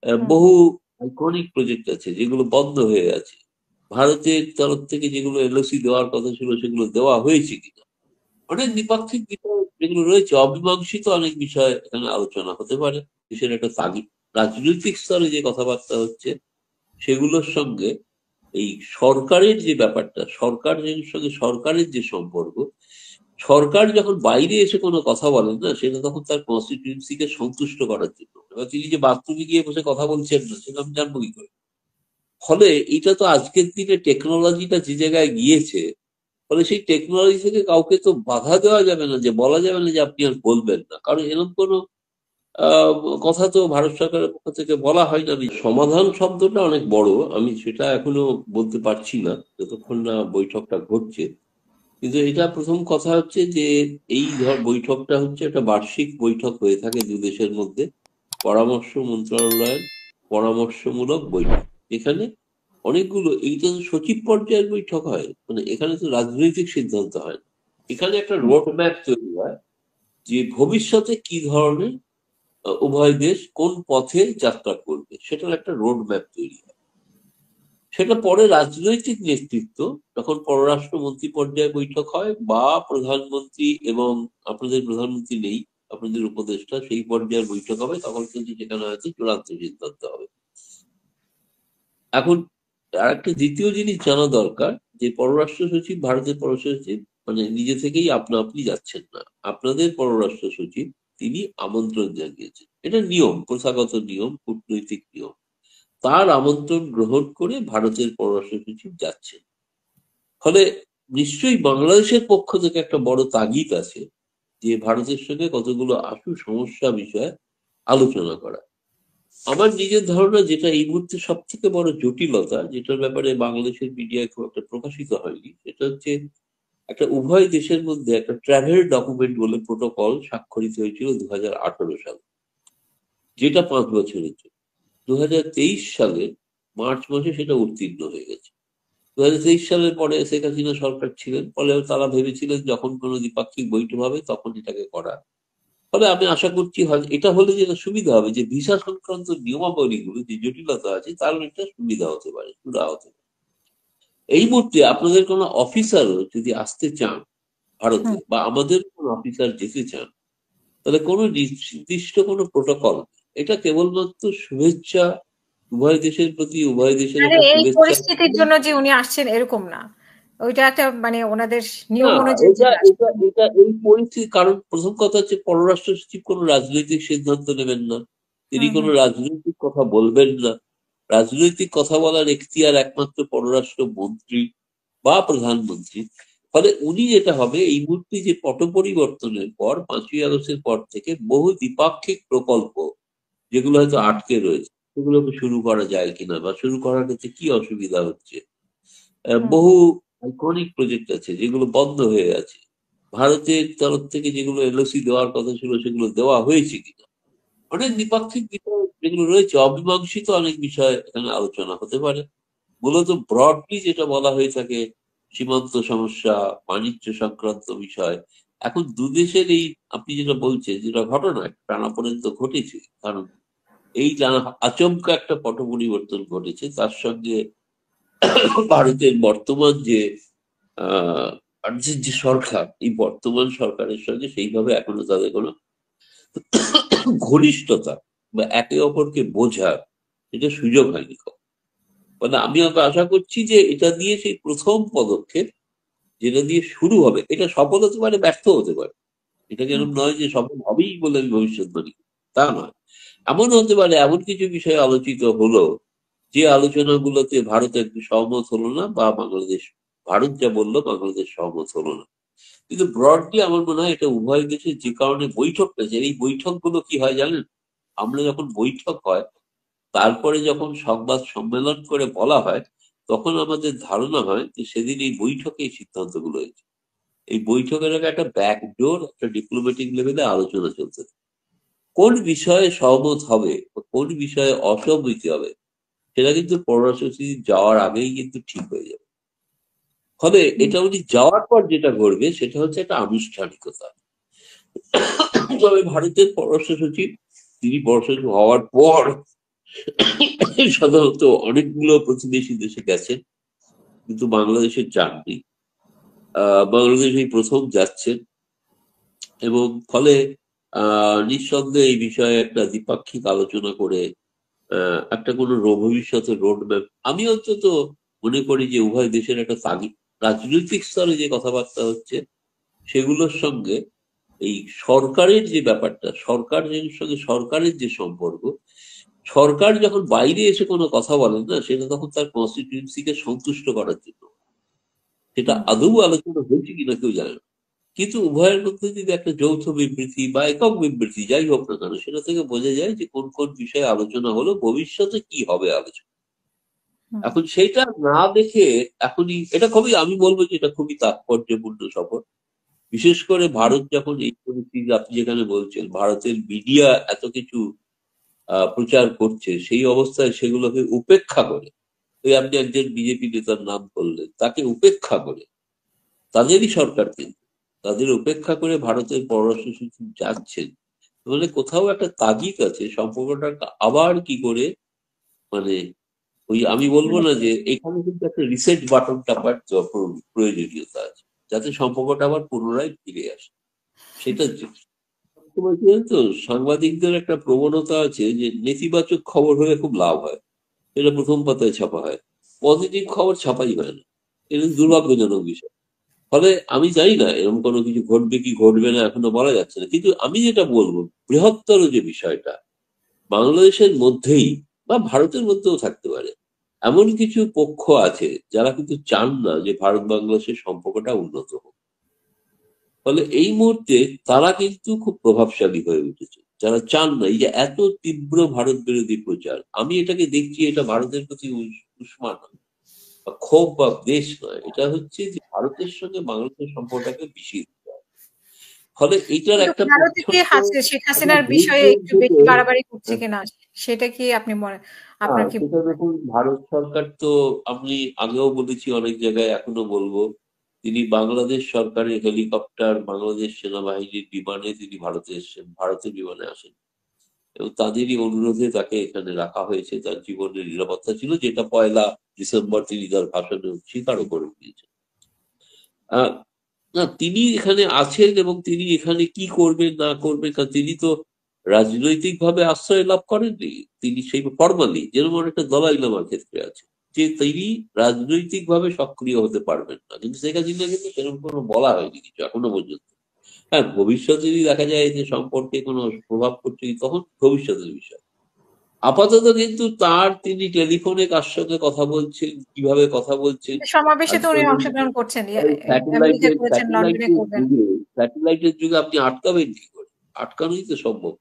হুম। বহু iconic project আছে যেগুলো বন্ধ হয়ে আছে। ভারতের তরফ থেকে যেগুলো এলওসি দেওয়ার কথা ছিল সেগুলো দেওয়া হয়েছে কিনা, অনেক হুম। দ্বিপাক্ষিক বিষয় যেগুলো রয়েছে, অমীমাংসিত অনেক বিষয় এখানে আলোচনা হতে পারে। দেশের একটা তাগিদ, রাজনৈতিক স্তরে যে কথাবার্তা হচ্ছে সেগুলোর সঙ্গে এই সরকারের যে ব্যাপারটা, সরকারের সঙ্গে সরকারের যে সম্পর্ক, সরকার যখন বাইরে এসে কোনো কথা বলেন না, সেটা তখন তার কনস্টিটিউয়েন্সিকে সন্তুষ্ট করার জন্য। এবার তিনি যে বাথরুমে গিয়ে বসে কথা বলছেন না, সেটা আমি জানবো কি করে? ফলে এটা তো আজকের দিনে টেকনোলজিটা যে জায়গায় গিয়েছে, ফলে সেই টেকনোলজি থেকে কাউকে তো বাধা দেওয়া যাবে না, যে বলা যাবে না যে আপনি আর বলবেন না, কারণ এরকম কোনো আহ, কথা তো ভারত সরকারের পক্ষ থেকে বলা হয় না। সমাধান শব্দটা অনেক বড়, আমি সেটা এখনো বলতে পারছি না যতক্ষণ না বৈঠকটা ঘটছে। কিন্তু এটা প্রথম কথা হচ্ছে যে এই বৈঠকটা হচ্ছে একটা বার্ষিক বৈঠক হয়ে থাকে দু দেশের মধ্যে, পরামর্শ মন্ত্রণালয়ের পরামর্শমূলক বৈঠক। এখানে অনেকগুলো, এইটা তো সচিব পর্যায়ের বৈঠক হয়, মানে এখানে তো রাজনৈতিক সিদ্ধান্ত হয় না। এখানে একটা রোড ম্যাপ তৈরি হয় যে ভবিষ্যতে কি ধরনের উভয় দেশ কোন পথে যাত্রা করবে, সেটার একটা রোড ম্যাপ তৈরি হয়। সেটা পরে রাজনৈতিক নেতৃত্ব, যখন পররাষ্ট্রমন্ত্রী পর্যায়ে বৈঠক হয় বা প্রধানমন্ত্রী এবং আপনাদের প্রধানমন্ত্রী নেই, আপনাদের উপদেষ্টা, সেই পর্যায়ের বৈঠক হবে, তখন কিন্তু সেখানে হয়তো চূড়ান্ত সিদ্ধান্ত হবে। এখন আর একটা দ্বিতীয় জিনিস জানা দরকার, যে পররাষ্ট্র সচিব, ভারতের পররাষ্ট্র সচিব মানে নিজে থেকেই আপনা আপনি যাচ্ছেন না। আপনাদের পররাষ্ট্র সচিব তিনি আমন্ত্রণ জানিয়েছেন, এটা নিয়ম, প্রথাগত নিয়ম, কূটনৈতিক নিয়ম। তার আমন্ত্রণ গ্রহণ করে ভারতের পররাষ্ট্র সচিব যাচ্ছেন। ফলে নিশ্চয়ই বাংলাদেশের পক্ষ থেকে একটা বড় তাগিদ আছে যে ভারতের সঙ্গে কতগুলো আশু সমস্যা বিষয়ে আলোচনা করা। আমার নিজের ধারণা, যেটা এই মুহূর্তে সব থেকে বড় জটিলতা, যেটার ব্যাপারে বাংলাদেশের মিডিয়ায় খুব একটা প্রকাশিত হয়নি, সেটা হচ্ছে একটা উভয় দেশের মধ্যে একটা ট্রাভেল ডকুমেন্ট বলে প্রোটোকল স্বাক্ষরিত হয়েছিল 2018 সালে, যেটা 5 বছরের জন্য। 2023 সালে মার্চ মাসে সেটা উত্তীর্ণ হয়ে গেছে। 2023 সালের পরে শেখ হাসিনা সরকার ছিলেন, ফলে তারা ভেবেছিলেন যখন কোনো দ্বিপাক্ষিক বৈঠক হবে তখন এটাকে করা। ফলে আমি আশা করছি এটা হলে যেটা সুবিধা হবে, যে ভিসা সংক্রান্ত নিয়মাবলীগুলো যে জটিলতা আছে তার একটা সুবিধা হতে পারে, সুরা হতে পারে। এই মুহূর্তে আপনাদের কোনো অফিসারও যদি আসতে চান ভারতে, হুম। বা আমাদের কোনো অফিসার যেতে চান, তাহলে কোনো নির্দিষ্ট কোনো প্রোটোকল, এটা কেবলমাত্র শুভেচ্ছা, উভয় দেশের প্রতি উভয় দেশের মানে একটা এই শুভেচ্ছা। পরিস্থিতির জন্য যে উনি আসছেন এরকম না। ওইটা একটা মানে ওনাদের না, নিয়ম অনুযায়ী এটা যিনি আসছেন। এটা এটা এই পরিস্থিতি, কারণ প্রথম কথা হচ্ছে পররাষ্ট্র সচিব কোনো রাজনৈতিক সিদ্ধান্ত নেবেন না, তিনি হুম, কোনো হুম। রাজনৈতিক কথা বলবেন না। রাজনৈতিক কথা বলার এখতিয়ার একমাত্র পররাষ্ট্র মন্ত্রী বা প্রধানমন্ত্রী। ফলে উনি, যেটা হবে এই মুহূর্তে যে পট পরিবর্তনের পর 5ই আগস্টের পর থেকে বহু দ্বিপাক্ষিক প্রকল্প যেগুলো হয়তো আটকে রয়েছে, সেগুলোকে শুরু করা যায় কিনা, বা শুরু করার ক্ষেত্রে কি অসুবিধা হচ্ছে। হুম। বহু আইকনিক প্রজেক্ট আছে যেগুলো বন্ধ হয়ে আছে। ভারতের তরফ থেকে যেগুলো এলওসি দেওয়ার কথা ছিল সেগুলো দেওয়া হয়েছে কিনা, অনেক হুম। দ্বিপাক্ষিক বিষয় যেগুলো রয়েছে, অমীমাংসিত অনেক বিষয় এখানে আলোচনা হতে পারে। মূলত ব্রডলি যেটা বলা হয়ে থাকে, সীমান্ত সমস্যা, বাণিজ্য সংক্রান্ত বিষয়। এখন দুদেশের এই, আপনি যেটা বলছেন, যেটা ঘটনা টানাপোড়েন তো ঘটেছে, কারণ এই আচমকা একটা পট পরিবর্তন ঘটেছে, তার সঙ্গে ভারতের বর্তমান যে ভারতের যে সরকার, এই বর্তমান সরকারের সঙ্গে সেইভাবে এখনো তাদের কোনো ঘনিষ্ঠতা বা একে অপরকে বোঝার এটা সুযোগ হয়নি কখনো। মানে আমি আশা করছি যে এটা দিয়ে সেই প্রথম পদক্ষেপ, যেটা দিয়ে শুরু হবে, এটা সফল হতে পারে, ব্যর্থ হতে পারে। এটা হুম। যেরকম নয় যে সফল হবেই বলে আমি ভবিষ্যৎবাণী করি, তা নয়। এমন হতে পারে এমন কিছু বিষয় আলোচিত হলো, যে আলোচনাগুলোতে ভারত একটু সহমত হলো না, বা বাংলাদেশ, ভারত যা বললো বাংলাদেশ সহমত হলো না। কিন্তু ব্রডলি আমার মনে হয় এটা উভয় দেশের যে কারণে বৈঠকটা, যে এই বৈঠকগুলো কি হয় জানেন, আমরা যখন বৈঠক হয় তারপরে যখন সংবাদ সম্মেলন করে বলা হয়, তখন আমাদের ধারণা হয় যে সেদিন এই বৈঠকে এই সিদ্ধান্তগুলো হয়েছে। এই বৈঠকের আগে একটা ব্যাকডোর, একটা ডিপ্লোম্যাটিক লেভেলে আলোচনা চলছে, কোন বিষয়ে সহমত হবে বা কোন বিষয়ে অসহমতি হবে, সেটা কিন্তু পররাষ্ট্র সচিব যাওয়ার আগেই কিন্তু ঠিক হয়ে যাবে। ফলে হুম। এটা উনি যাওয়ার পর যেটা ঘটবে সেটা হচ্ছে একটা আনুষ্ঠানিকতা। তবে ভারতের পররাষ্ট্র সচিব, তিনি পররাষ্ট্র সচিব হওয়ার পর সাধারণত অনেকগুলো প্রতিবেশী দেশে গেছেন, কিন্তু বাংলাদেশে যাননি। বাংলাদেশ এই প্রথম যাচ্ছেন, এবং ফলে নিঃসন্দেহে এই বিষয়ে একটা দ্বিপাক্ষিক আলোচনা করে একটা কোনো ভবিষ্যতের রোড ম্যাপ, আমি অন্তত মনে করি যে উভয় দেশের একটা তাগিদ, রাজনৈতিক স্তরে যে কথাবার্তা হচ্ছে সেগুলোর সঙ্গে এই সরকারের যে ব্যাপারটা, সরকারের সঙ্গে সরকারের যে সম্পর্ক, সরকার যখন বাইরে এসে কোনো কথা বলেন না, সেটা তখন তার কনস্টিটিউয়েন্সিকে সন্তুষ্ট করার জন্য, সেটা হুম। আদৌ আলোচনা হয়েছে কিনা কেউ জানে না। কিন্তু উভয়ের মধ্যে যদি একটা যৌথ বিবৃতি বা একক বিবৃতি যাই হোক না কেন, সেটা থেকে বোঝা যায় যে কোন কোন বিষয়ে আলোচনা হলো, ভবিষ্যতে কি হবে আলোচনা। হুম। এখন সেটা না দেখে এখনই এটা খুবই, আমি বলবো যে এটা খুবই তাৎপর্যপূর্ণ সফর। বিশেষ করে ভারত যখন এই পরিস্থিতি, আপনি যেখানে বলছেন ভারতের মিডিয়া এত কিছু প্রচার করছে, সেই অবস্থায় সেগুলোকে উপেক্ষা করে, ওই আপনি একজন বিজেপি নেতার নাম করলেন, তাকে উপেক্ষা করে, তাদেরই সরকার কিন্তু, তাদের উপেক্ষা করে ভারতের পররাষ্ট্র সচিব যাচ্ছেন, মানে কোথাও একটা তাগিদ আছে সম্পর্কটা আবার কি করে, মানে ওই আমি বলবো না যে এখানে কিন্তু একটা রিসেট বাটন টাপার প্রয়োজনীয়তা আছে, যাতে সম্পর্কটা আবার পুনরায় ফিরে আসে। সেটা তোমার কি জানো তো, সাংবাদিকদের একটা প্রবণতা আছে যে নেতিবাচক খবর হলে খুব লাভ হয়, এটা প্রথম পাতায় ছাপা হয়, পজিটিভ খবর ছাপাই হয় না। এটা দুর্ভাগ্যজনক বিষয়। ফলে আমি জানি না এরকম কোনো কিছু ঘটবে কি ঘটবে না এখনো বলা যাচ্ছে না, কিন্তু আমি যেটা বলবো, বৃহত্তর যে বিষয়টা, বাংলাদেশের মধ্যেই বা ভারতের মধ্যেও থাকতে পারে এমন কিছু পক্ষ আছে যারা কিন্তু চান না যে ভারত বাংলাদেশের সম্পর্কটা উন্নত হোক। ফলে এই মুহূর্তে তারা কিন্তু খুব প্রভাবশালী হয়ে উঠেছে, যারা চান না এই যে এত তীব্র ভারত বিরোধী প্রচার। আমি এটাকে দেখছি, এটা ভারতের প্রতি উষ্মা নয় বা ক্ষোভ বা দেশ নয়, এটা হচ্ছে যে ভারতের সঙ্গে বাংলাদেশের সম্পর্কটাকে বিষিয়ে দিতে হবে। ফলে এইটার কিন্তু একটা ভারতে কি প্রচ্ছন্ন শেখ একটা হাসিনার বিষয়ে ধৈর্যের একটু থেকে, বেশি বাড়াবাড়ি করছে কিনা, সেটা কি আপনি আপনার কি সেটা দেখুন, ভারত সরকার তো, আমি আগেও বলেছি অনেক জায়গায়, এখনো বলবো, তিনি বাংলাদেশ সরকারের হেলিকপ্টার, বাংলাদেশ সেনাবাহিনীর বিমানে তিনি ভারতে এসেছেন, ভারতের বিমানে আসেন, এবং তাদেরই অনুরোধে তাকে এখানে রাখা হয়েছে, তার জীবনের নিরাপত্তা ছিল, যেটা 1 ডিসেম্বর তিনি তার ভাষণে স্বীকারও করে দিয়েছেন। আহ না, তিনি এখানে আছেন এবং তিনি এখানে কি করবেন না করবেন, কারণ তিনি তো রাজনৈতিক ভাবে আশ্রয় লাভ করেননি, তিনি সেই ফর্মালি যেরকম একটা দলাই লামার ক্ষেত্রে আছে যে তিনি রাজনৈতিক ভাবে সক্রিয় হতে পারবেন না, কিন্তু শেখ হাসিনা কিন্তু সেরকম কোনো বলা হয়নি কিছু এখনো পর্যন্ত। হ্যাঁ, ভবিষ্যতে যদি দেখা যায় যে সম্পর্কে কোনো প্রভাব পড়ছে তখন ভবিষ্যতের বিষয়। আপাতত কিন্তু তিনি টেলিফোনে কার সঙ্গে কথা বলছেন, কিভাবে কথা বলছেন, সমাবেশে তো উনি আজকাল অংশগ্রহণ করছেন, আমেরিকা স্যাটেলাইটের করেছেন, লন্ডনে স্যাটেলাইটের করবেন। যুগে স্যাটেলাইটের যুগে আপনি আটকাবেন কি করে? আটকানোই তো সম্ভব।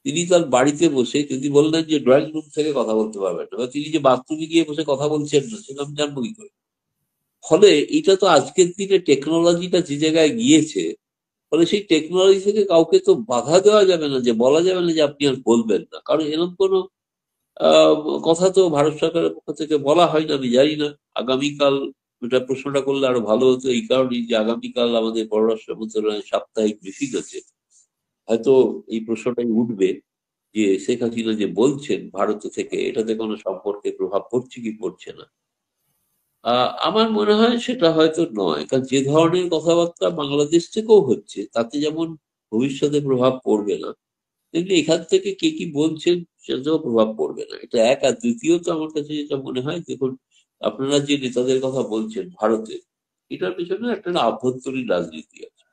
তিনি তার বাড়িতে বসে যদি বললেন যে ড্রয়িং রুম থেকে কথা বলতে পারবেন না, বা তিনি যে বাথরুমে গিয়ে বসে কথা বলছেন না, সেটা আমি জানবো কি করে? ফলে এটা তো আজকের দিনে টেকনোলজিটা যে জায়গায় গিয়েছে, ফলে সেই টেকনোলজি থেকে কাউকে তো বাধা দেওয়া যাবে না, যে বলা যাবে না যে আপনি আর বলবেন না, কারণ এরকম কোনো আহ কথা তো ভারত সরকারের পক্ষ থেকে বলা হয় না, আমি জানি না। আগামীকাল এটা প্রশ্নটা করলে আরো ভালো হতো, এই কারণেই যে আগামীকাল আমাদের পররাষ্ট্র মন্ত্রণালয়ের সাপ্তাহিক ব্রিফিং আছে, হয়তো এই প্রশ্নটাই উঠবে যে শেখ হাসিনা যে বলছেন ভারত থেকে, এটাতে কোনো সম্পর্কে প্রভাব পড়ছে কি পড়ছে না। আমার মনে হয় সেটা হয়তো নয়, কারণ যে ধরনের কথাবার্তা বাংলাদেশ থেকেও হচ্ছে তাতে যেমন ভবিষ্যতে প্রভাব পড়বে না, তেমনি এখান থেকে কে কি বলছেন সেটাও প্রভাব পড়বে না, এটা এক। আর দ্বিতীয়ত আমার কাছে যেটা মনে হয়, দেখুন, আপনারা যে নেতাদের কথা বলছেন ভারতে, এটার পেছনে একটা আভ্যন্তরীণ রাজনীতি আছে।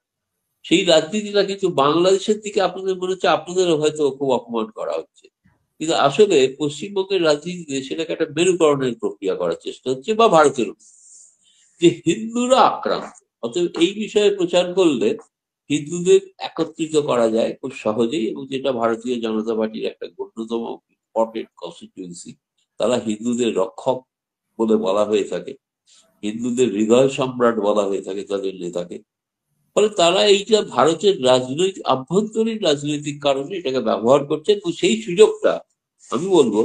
সেই রাজনীতিটা কিন্তু বাংলাদেশের দিকে আপনাদের মনে হচ্ছে আপনাদেরও হয়তো খুব অপমান করা হচ্ছে, কিন্তু আসলে পশ্চিমবঙ্গের রাজনীতিতে সেটাকে একটা মেরুকরণের প্রক্রিয়া করার চেষ্টা হচ্ছে, বা ভারতের, যে হিন্দুরা আক্রান্ত। অতএব এই বিষয়ে প্রচার করলে হিন্দুদের একত্রিত করা যায় খুব সহজেই, এবং যেটা ভারতীয় জনতা পার্টির একটা অন্যতম ইম্পর্টেন্ট কনস্টিটিউয়েন্সি, তারা হিন্দুদের রক্ষক বলে বলা হয়ে থাকে, হিন্দুদের হৃদয় সম্রাট বলা হয়ে থাকে তাদের নেতাকে। ফলে তারা এইটা ভারতের রাজনৈতিক আভ্যন্তরীণ রাজনৈতিক কারণে এটাকে ব্যবহার করছে, এবং সেই সুযোগটা আমি বলবো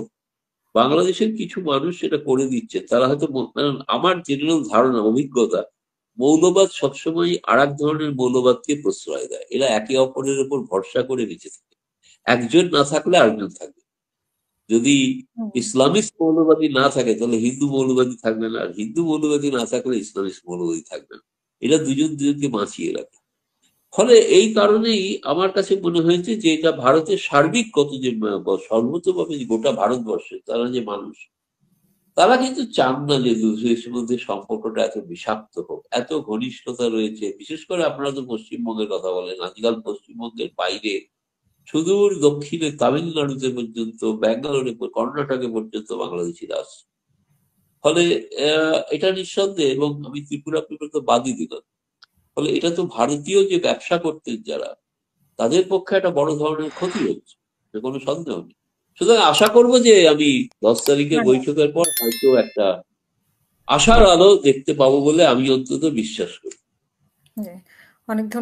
বাংলাদেশের কিছু মানুষ সেটা করে দিচ্ছে। তারা হয়তো কারণ আমার জেনারেল ধারণা, অভিজ্ঞতা, মৌলবাদ সবসময় আর এক ধরনের মৌলবাদকে প্রশ্রয় দেয়, এরা একে অপরের উপর ভরসা করে বেঁচে থাকে, একজন না থাকলে আরেকজন থাকবে। যদি হুম, ইসলামিস্ট মৌলবাদী না থাকে তাহলে হিন্দু মৌলবাদী থাকবে না, আর হিন্দু মৌলবাদী না থাকলে ইসলামিস্ট মৌলবাদী থাকবে না। এরা দুজন দুজনকে বাঁচিয়ে রাখে। ফলে এই কারণেই আমার কাছে মনে হয়েছে যে এটা ভারতের সার্বিকগত যে সর্বতভাবে যে গোটা ভারতবর্ষে তারা যে মানুষ, তারা কিন্তু চান না যে দুদেশের মধ্যে সম্পর্কটা এত বিষাক্ত হোক। এত ঘনিষ্ঠতা রয়েছে, বিশেষ করে আপনারা তো পশ্চিমবঙ্গের কথা বলেন, আজকাল পশ্চিমবঙ্গের বাইরে সুদূর দক্ষিণে তামিলনাড়ুতে পর্যন্ত, ব্যাঙ্গালোরে, কর্ণাটকে পর্যন্ত বাংলাদেশিরা আসছে। ফলে এটা নিঃসন্দেহে, এবং আমি ত্রিপুরা তো বাদই দিলাম, ফলে এটা তো ভারতীয় যে ব্যবসা করতেন যারা, তাদের পক্ষে একটা বড় ধরনের ক্ষতি হচ্ছে, এতে কোনো সন্দেহ নেই। সুতরাং আশা করবো যে আমি 10 তারিখের হ্যাঁ, বৈঠকের পর হয়তো একটা আশার আলো দেখতে পাবো বলে আমি অন্তত বিশ্বাস করি। জি। অনেক ধন্যবাদ।